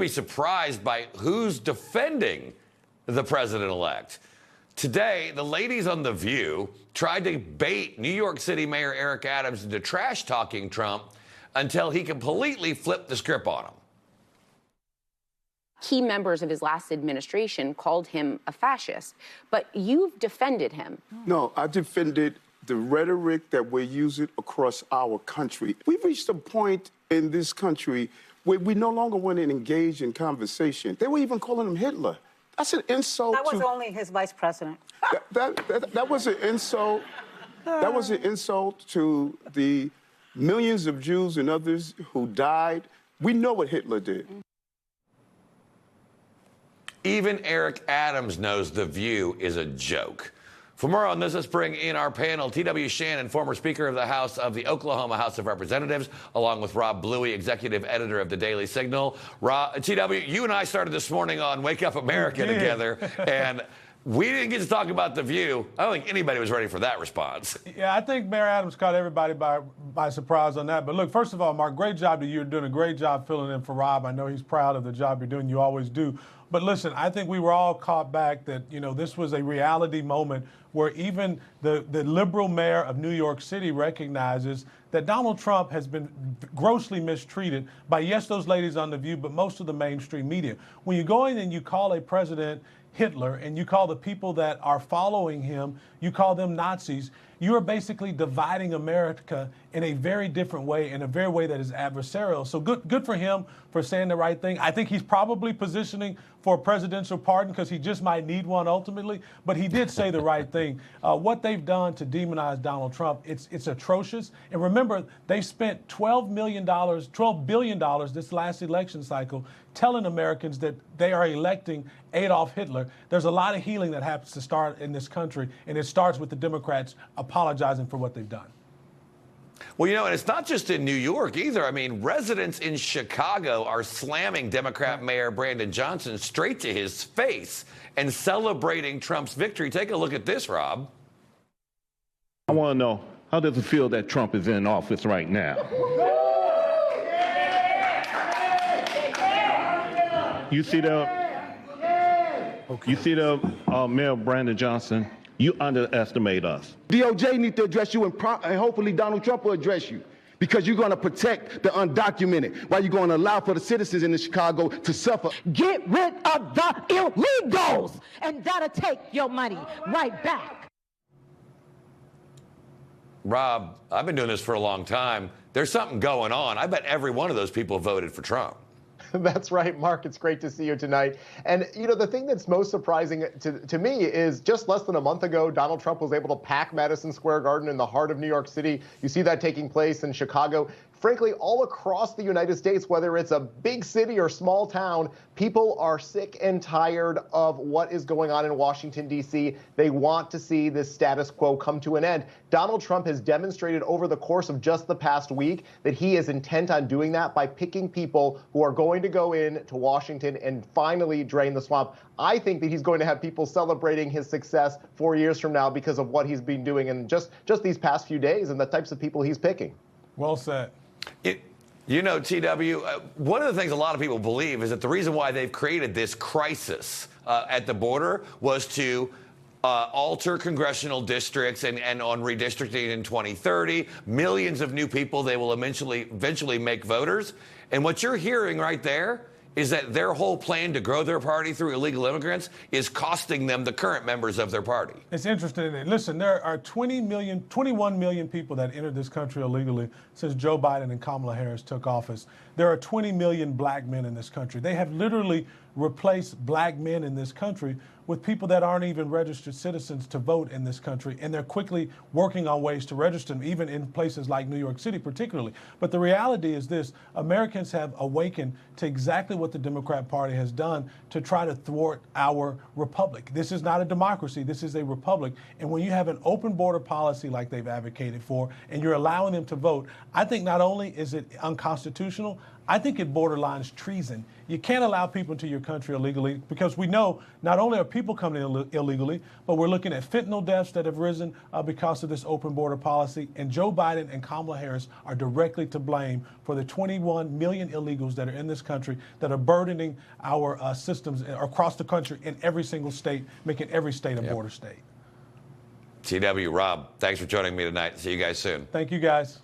be surprised by who's defending the president-elect. Today, the ladies on The View tried to bait New York City Mayor Eric Adams into trash-talking Trump until he completely flipped the script on him. Key members of his last administration called him a fascist, but you've defended him. No, I defended the rhetoric that we're using across our country. We've reached a point in this country where we no longer want to engage in conversation. They were even calling him Hitler. That's an insult. That was only his vice president. That was an insult. That was an insult to the millions of Jews and others who died. We know what Hitler did. Even Eric Adams knows The View is a joke. For more on this, let's bring in our panel. T.W. Shannon, former Speaker of the House of the Oklahoma House of Representatives, along with Rob Bluey, Executive Editor of the Daily Signal. T.W., you and I started this morning on Wake Up America together, and we didn't get to talk about The View. I don't think anybody was ready for that response. Yeah, I think Mayor Adams caught everybody by surprise on that. But look, first of all, Mark, great job to you. You're doing a great job filling in for Rob. I know he's proud of the job you're doing. You always do. But listen, I think we were all caught back that, you know, this was a reality moment where even the liberal mayor of New York City recognizes that Donald Trump has been grossly mistreated by, yes, those ladies on The View, but most of the mainstream media. When you go in and you call a president Hitler and you call the people that are following him, you call them Nazis, you are basically dividing America in a very different way, in a very way that is adversarial. So good for him for saying the right thing. I think he's probably positioning for a presidential pardon because he just might need one ultimately, but he did say the right thing. What they've done to demonize Donald Trump, it's atrocious. And remember, they spent $12 billion this last election cycle telling Americans that they are electing Adolf Hitler. There's a lot of healing that happens to start in this country, and it starts with the Democrats apologizing for what they've done. Well, you know, and it's not just in New York either. I mean, residents in Chicago are slamming Democrat Mayor Brandon Johnson straight to his face and celebrating Trump's victory. Take a look at this, Rob. I want to know, how does it feel that Trump is in office right now? You see Mayor Brandon Johnson, you underestimate us. DOJ need to address you, and hopefully Donald Trump will address you, because you're going to protect the undocumented while you're going to allow for the citizens in Chicago to suffer. Get rid of the illegals, and that'll take your money right back. Rob, I've been doing this for a long time. There's something going on. I bet every one of those people voted for Trump. That's right, Mark. It's great to see you tonight. And, you know, the thing that's most surprising to me is just less than a month ago, Donald Trump was able to pack Madison Square Garden in the heart of New York City. You see that taking place in Chicago. Frankly, all across the United States, whether it's a big city or small town, people are sick and tired of what is going on in Washington, D.C. They want to see this status quo come to an end. Donald Trump has demonstrated over the course of just the past week that he is intent on doing that by picking people who are going to go in to Washington and finally drain the swamp. I think that he's going to have people celebrating his success 4 years from now because of what he's been doing in just these past few days and the types of people he's picking. Well said. You know, TW, one of the things a lot of people believe is that the reason why they've created this crisis at the border was to alter congressional districts and on redistricting in 2030, millions of new people they will eventually make voters. And what you're hearing right there is that their whole plan to grow their party through illegal immigrants is costing them the current members of their party. It's interesting. Listen, there are 21 million people that entered this country illegally since Joe Biden and Kamala Harris took office. There are 20 million black men in this country. They have literally replaced black men in this country with people that aren't even registered citizens to vote in this country, and they're quickly working on ways to register them, even in places like New York City particularly. But the reality is this: Americans have awakened to exactly what the Democrat Party has done to try to thwart our republic. This is not a democracy, this is a republic. And when you have an open border policy like they've advocated for, and you're allowing them to vote, I think not only is it unconstitutional, I think it borderlines treason. You can't allow people into your country illegally because we know not only are people coming in illegally, but we're looking at fentanyl deaths that have risen because of this open border policy. And Joe Biden and Kamala Harris are directly to blame for the 21 million illegals that are in this country that are burdening our systems across the country in every single state, making every state a border state. TW, Rob, thanks for joining me tonight. See you guys soon. Thank you, guys.